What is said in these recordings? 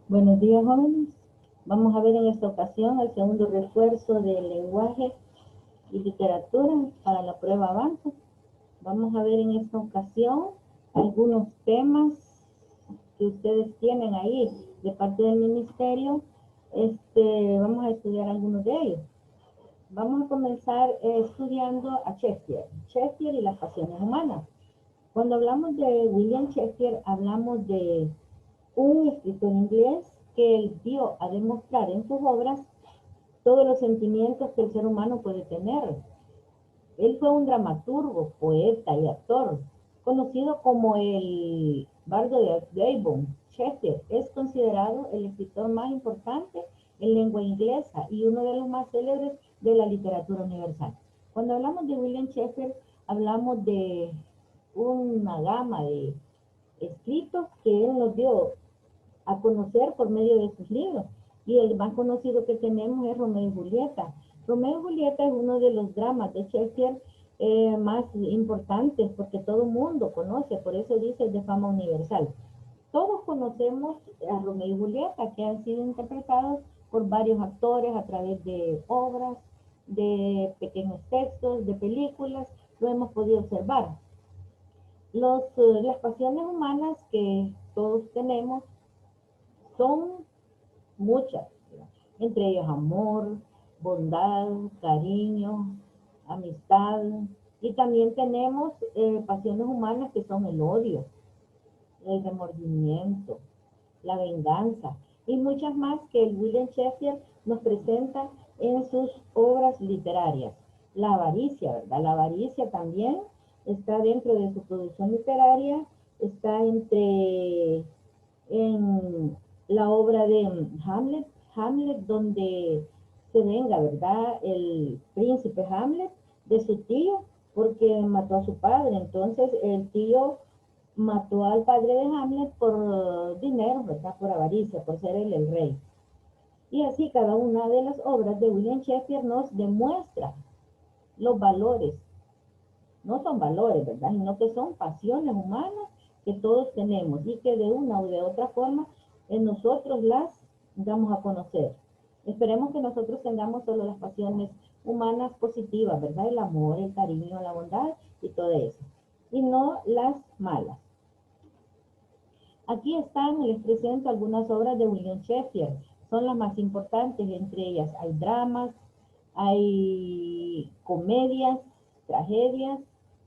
Buenos días, jóvenes. Vamos a ver en esta ocasión el segundo refuerzo del lenguaje y literatura para la prueba Avanza. Vamos a ver en esta ocasión algunos temas que ustedes tienen ahí de parte del ministerio. Vamos a estudiar algunos de ellos. Vamos a comenzar estudiando a Shakespeare y las pasiones humanas. Cuando hablamos de William Shakespeare, hablamos de un escritor inglés que él dio a demostrar en sus obras todos los sentimientos que el ser humano puede tener. Él fue un dramaturgo, poeta y actor, conocido como el bardo de Avon. Shakespeare es considerado el escritor más importante en lengua inglesa y uno de los más célebres de la literatura universal. Cuando hablamos de William Shakespeare, hablamos de una gama de escritos que él nos dio a conocer por medio de sus libros. Y el más conocido que tenemos es Romeo y Julieta. Romeo y Julieta es uno de los dramas de Shakespeare más importantes porque todo el mundo conoce, por eso dice de fama universal. Todos conocemos a Romeo y Julieta que han sido interpretados por varios actores a través de obras, de pequeños textos, de películas, lo hemos podido observar. Las pasiones humanas que todos tenemos son muchas, entre ellos amor, bondad, cariño, amistad, y también tenemos pasiones humanas que son el odio, el remordimiento, la venganza, y muchas más que el William Shakespeare nos presenta en sus obras literarias. La avaricia, ¿verdad? La avaricia también está dentro de su producción literaria, está en la obra de Hamlet, donde se venga, ¿verdad? El príncipe Hamlet de su tío, porque mató a su padre. Entonces el tío mató al padre de Hamlet por dinero, ¿verdad? Por avaricia, por ser él el rey. Y así cada una de las obras de William Shakespeare nos demuestra los valores. No son valores, ¿verdad? Sino que son pasiones humanas que todos tenemos y que de una o de otra forma nosotros las damos a conocer. Esperemos que nosotros tengamos solo las pasiones humanas positivas, ¿verdad? El amor, el cariño, la bondad y todo eso. Y no las malas. Aquí están, les presento algunas obras de William Shakespeare. Son las más importantes, entre ellas hay dramas, hay comedias, tragedias,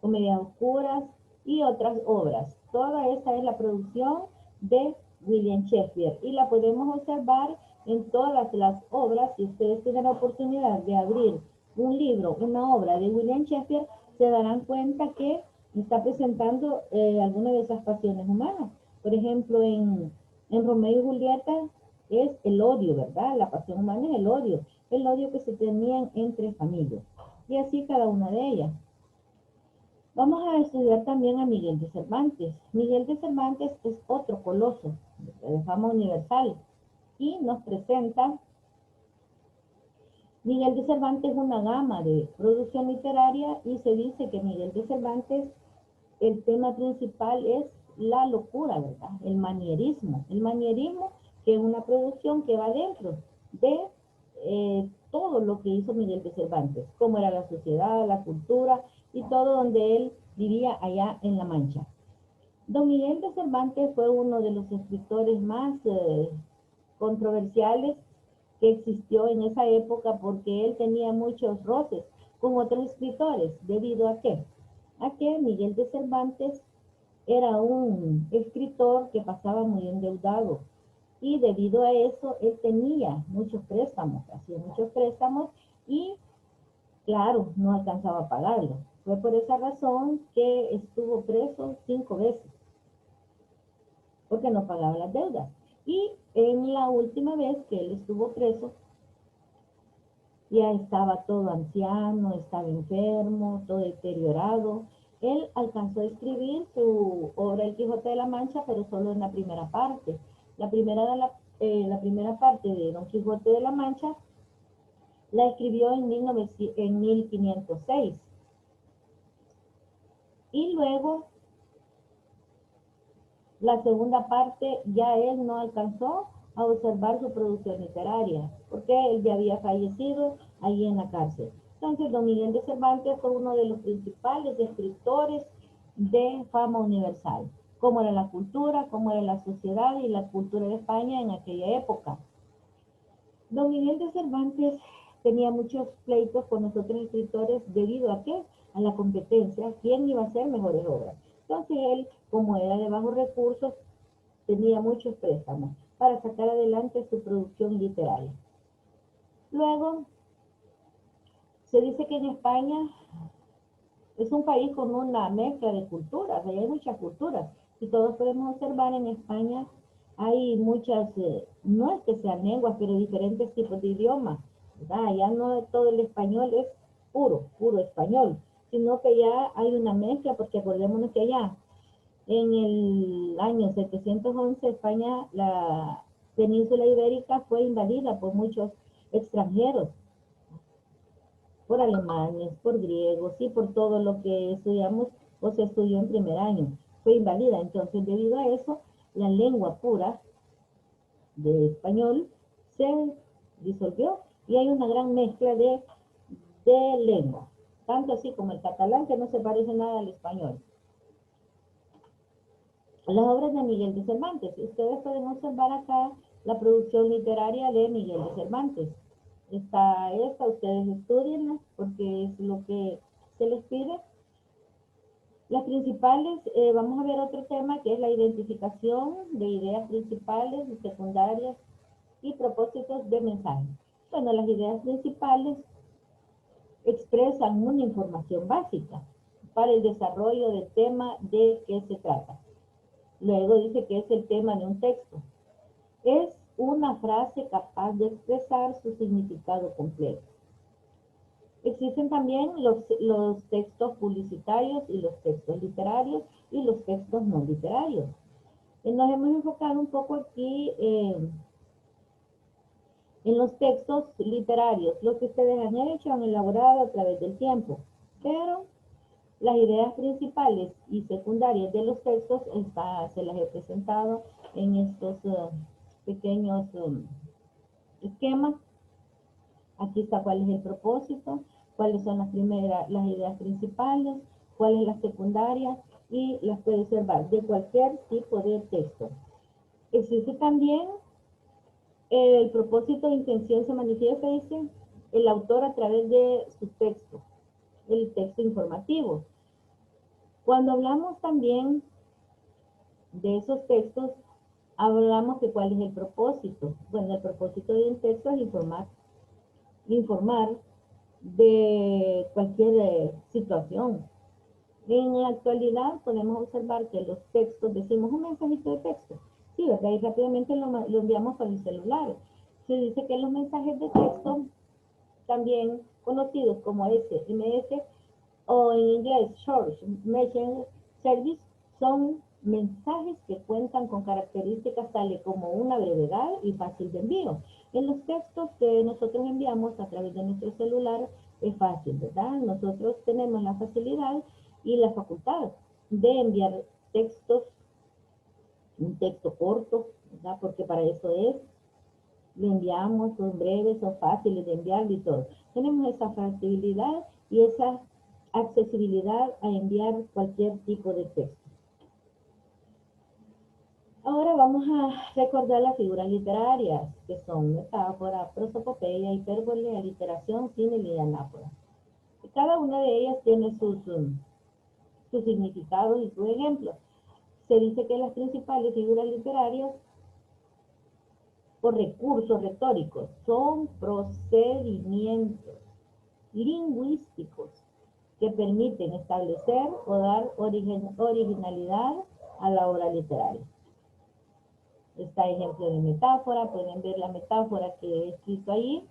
comedias oscuras y otras obras. Toda esta es la producción de William Shakespeare y la podemos observar en todas las obras. Si ustedes tienen la oportunidad de abrir un libro, una obra de William Shakespeare, se darán cuenta que está presentando algunas de esas pasiones humanas. Por ejemplo, en Romeo y Julieta es el odio, ¿verdad? La pasión humana es el odio que se tenían entre familias. Y así cada una de ellas. Vamos a estudiar también a Miguel de Cervantes. Miguel de Cervantes es otro coloso de fama universal y nos presenta Miguel de Cervantes una gama de producción literaria y se dice que Miguel de Cervantes el tema principal es la locura, ¿verdad? El manierismo que es una producción que va dentro de todo lo que hizo Miguel de Cervantes, cómo era la sociedad, la cultura y todo donde él vivía allá en La Mancha. Don Miguel de Cervantes fue uno de los escritores más controversiales que existió en esa época porque él tenía muchos roces con otros escritores, debido a que Miguel de Cervantes era un escritor que pasaba muy endeudado y debido a eso él tenía muchos préstamos, hacía muchos préstamos y claro, no alcanzaba a pagarlo. Fue por esa razón que estuvo preso 5 veces porque no pagaba las deudas. Y en la última vez que él estuvo preso, ya estaba todo anciano, estaba enfermo, todo deteriorado. Él alcanzó a escribir su obra El Quijote de la Mancha, pero solo en la primera parte. La primera parte de Don Quijote de la Mancha la escribió en 1506. Y luego la segunda parte ya él no alcanzó a observar su producción literaria, porque él ya había fallecido ahí en la cárcel. Entonces, don Miguel de Cervantes fue uno de los principales escritores de fama universal. Cómo era la cultura, cómo era la sociedad y la cultura de España en aquella época. Don Miguel de Cervantes tenía muchos pleitos con los otros escritores debido a qué? A la competencia, quién iba a hacer mejores obras. Entonces él, como era de bajos recursos, tenía muchos préstamos para sacar adelante su producción literaria. Luego, se dice que en España es un país con una mezcla de culturas, hay muchas culturas, y todos podemos observar en España hay muchas, no es que sean lenguas, pero diferentes tipos de idiomas, ¿verdad? Ya no todo el español es puro español, sino que ya hay una mezcla, porque acordémonos que allá en el año 711 España, la península ibérica fue invadida por muchos extranjeros, por alemanes, por griegos y por todo lo que estudiamos o se estudió en primer año. Fue invadida, entonces debido a eso, la lengua pura de español se disolvió y hay una gran mezcla de lenguas, tanto así como el catalán que no se parece nada al español. Las obras de Miguel de Cervantes. Ustedes pueden observar acá la producción literaria de Miguel de Cervantes. Está esta, ustedes estudienla porque es lo que se les pide. Las principales, vamos a ver otro tema que es la identificación de ideas principales y secundarias y propósitos de mensaje. Bueno, las ideas principales expresan una información básica para el desarrollo del tema de qué se trata. Luego dice que es el tema de un texto. Es una frase capaz de expresar su significado completo. Existen también los textos publicitarios y los textos literarios y los textos no literarios. Nos hemos enfocado un poco aquí en los textos literarios, lo que ustedes han hecho, han elaborado a través del tiempo, pero las ideas principales y secundarias de los textos se las he presentado en estos pequeños esquemas. Aquí está cuál es el propósito, cuáles son las ideas principales, cuál es la secundaria y las puede observar de cualquier tipo de texto. Existe también el propósito de intención se manifiesta, dice el autor a través de su texto, el texto informativo. Cuando hablamos también de esos textos, hablamos de cuál es el propósito. Bueno, el propósito de un texto es informar de cualquier situación. En la actualidad podemos observar que los textos, decimos un mensajito de texto, sí, ¿verdad? Y rápidamente lo enviamos por el celular. Se dice que los mensajes de texto, también conocidos como SMS o en inglés Short Message Service, son mensajes que cuentan con características tales como una brevedad y fácil de envío. En los textos que nosotros enviamos a través de nuestro celular es fácil, ¿verdad? Nosotros tenemos la facilidad y la facultad de enviar textos, un texto corto, ¿verdad? Porque para eso es, lo enviamos, son breves, son fáciles de enviar y todo. Tenemos esa facilidad y esa accesibilidad a enviar cualquier tipo de texto. Ahora vamos a recordar las figuras literarias, que son metáfora, prosopopeya, hipérbole, aliteración, símil y anáfora. Cada una de ellas tiene sus significados y sus ejemplos. Se dice que las principales figuras literarias por recursos retóricos son procedimientos lingüísticos que permiten establecer o dar originalidad a la obra literaria. Está ejemplo de metáfora, pueden ver la metáfora que he escrito ahí.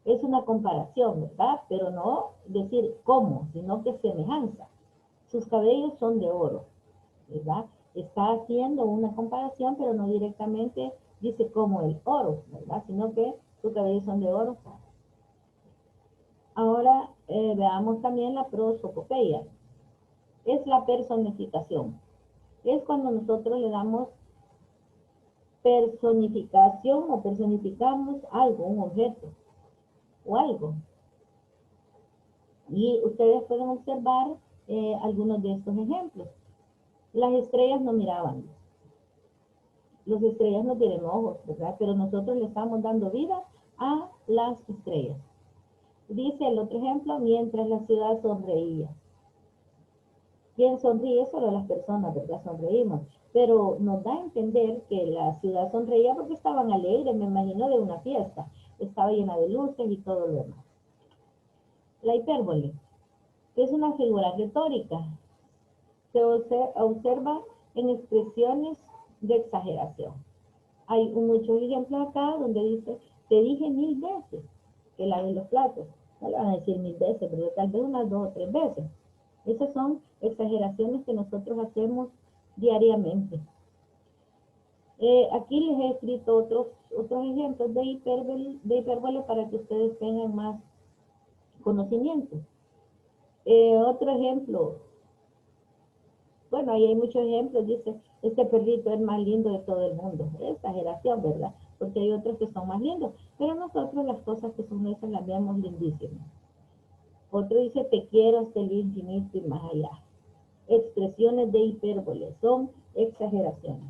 Es una comparación, ¿verdad? Pero no decir cómo, sino que semejanza. Sus cabellos son de oro, ¿verdad? Está haciendo una comparación, pero no directamente dice como el oro, ¿verdad? Sino que sus cabellos son de oro. Ahora veamos también la prosopopeya. Es la personificación. Es cuando nosotros le damos personificación o personificamos algo, un objeto o algo. Y ustedes pueden observar algunos de estos ejemplos. Las estrellas no miraban. Las estrellas no tienen ojos, ¿verdad? Pero nosotros le estamos dando vida a las estrellas. Dice el otro ejemplo, mientras la ciudad sonreía. ¿Quién sonríe? Solo las personas, ¿verdad? Sonreímos. Pero nos da a entender que la ciudad sonreía porque estaban alegres, me imagino, de una fiesta. Estaba llena de luces y todo lo demás. La hipérbole es una figura retórica. Se observa en expresiones de exageración. Hay muchos ejemplos acá donde dice, te dije 1000 veces que laves los platos. No le van a decir 1000 veces, pero tal vez unas 2 o 3 veces. Esas son exageraciones que nosotros hacemos diariamente. Aquí les he escrito otros ejemplos de hipérbole para que ustedes tengan más conocimiento. Otro ejemplo, bueno, ahí hay muchos ejemplos, dice, este perrito es más lindo de todo el mundo. Es exageración, ¿verdad? Porque hay otros que son más lindos, pero nosotros las cosas que son esas las vemos lindísimas. Otro dice, te quiero hasta el infinito y más allá. Expresiones de hipérbole, son exageraciones.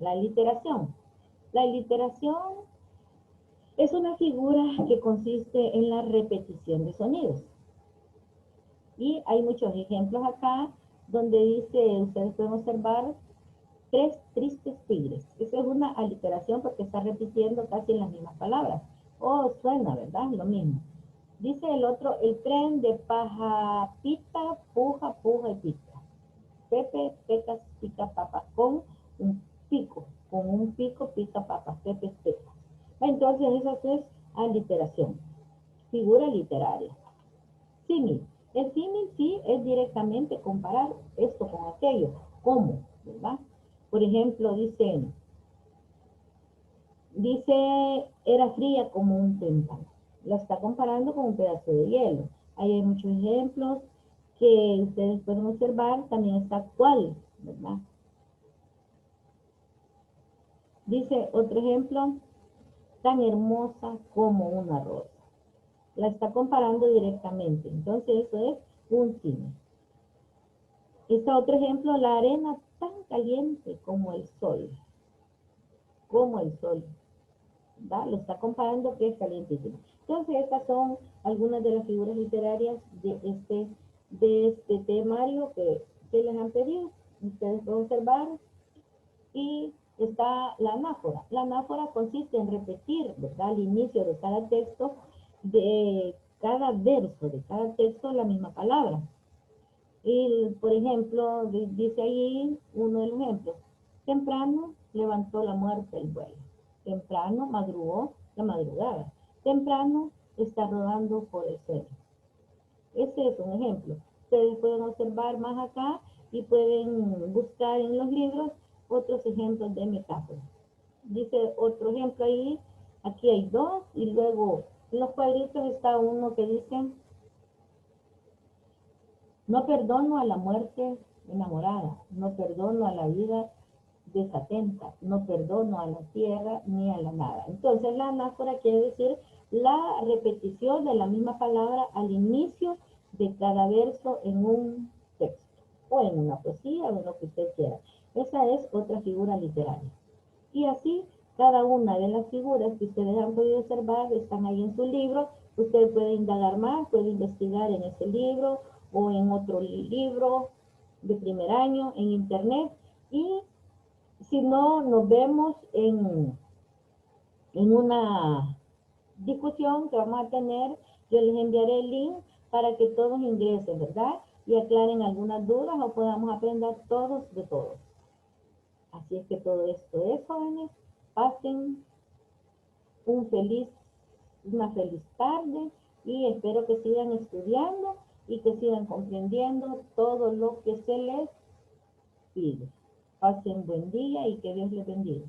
La aliteración. La aliteración es una figura que consiste en la repetición de sonidos. Y hay muchos ejemplos acá donde dice, ustedes pueden observar, 3 tristes tigres. Esa es una aliteración porque está repitiendo casi las mismas palabras. Suena, ¿verdad? Lo mismo. Dice el otro, el tren de paja, pita, puja, puja y pita. Pepe, pecas, pica, papas, con un pico, pica, papas, Pepe, pecas. Entonces, esa es aliteración, figura literaria. Símil. El símil sí es directamente comparar esto con aquello. ¿Cómo? ¿Verdad? Por ejemplo, dice, era fría como un témpano. La está comparando con un pedazo de hielo. Ahí hay muchos ejemplos que ustedes pueden observar. También está cuál, ¿verdad? Dice otro ejemplo, tan hermosa como una rosa. La está comparando directamente. Entonces eso es un símil. Está otro ejemplo, la arena tan caliente como el sol. Como el sol. ¿Va? Lo está comparando que es calientísimo. Entonces estas son algunas de las figuras literarias de este temario que les han pedido. Ustedes pueden observar. Y está la anáfora. La anáfora consiste en repetir, ¿verdad? Al inicio de cada texto, de cada verso, de cada texto, la misma palabra. Y, por ejemplo, dice ahí uno de los ejemplos. Temprano levantó la muerte el vuelo. Temprano madrugó la madrugada. Temprano está rodando por el cielo. Ese es un ejemplo. Ustedes pueden observar más acá y pueden buscar en los libros otros ejemplos de metáforas. Dice otro ejemplo ahí, aquí hay 2 y luego en los cuadritos está uno que dice, no perdono a la muerte enamorada, no perdono a la vida desatenta, no perdono a la tierra ni a la nada. Entonces la anáfora quiere decir la repetición de la misma palabra al inicio de cada verso en un texto o en una poesía o en lo que usted quiera. Esa es otra figura literaria. Y así cada una de las figuras que ustedes han podido observar están ahí en su libro. Usted puede indagar más, puede investigar en ese libro o en otro libro de primer año en internet. Y si no, nos vemos en una discusión que vamos a tener. Yo les enviaré el link para que todos ingresen, ¿verdad? Y aclaren algunas dudas o podamos aprender todos de todos. Así es que todo esto es, jóvenes. Pasen una feliz tarde y espero que sigan estudiando y que sigan comprendiendo todo lo que se les pide. Pasen buen día y que Dios les bendiga.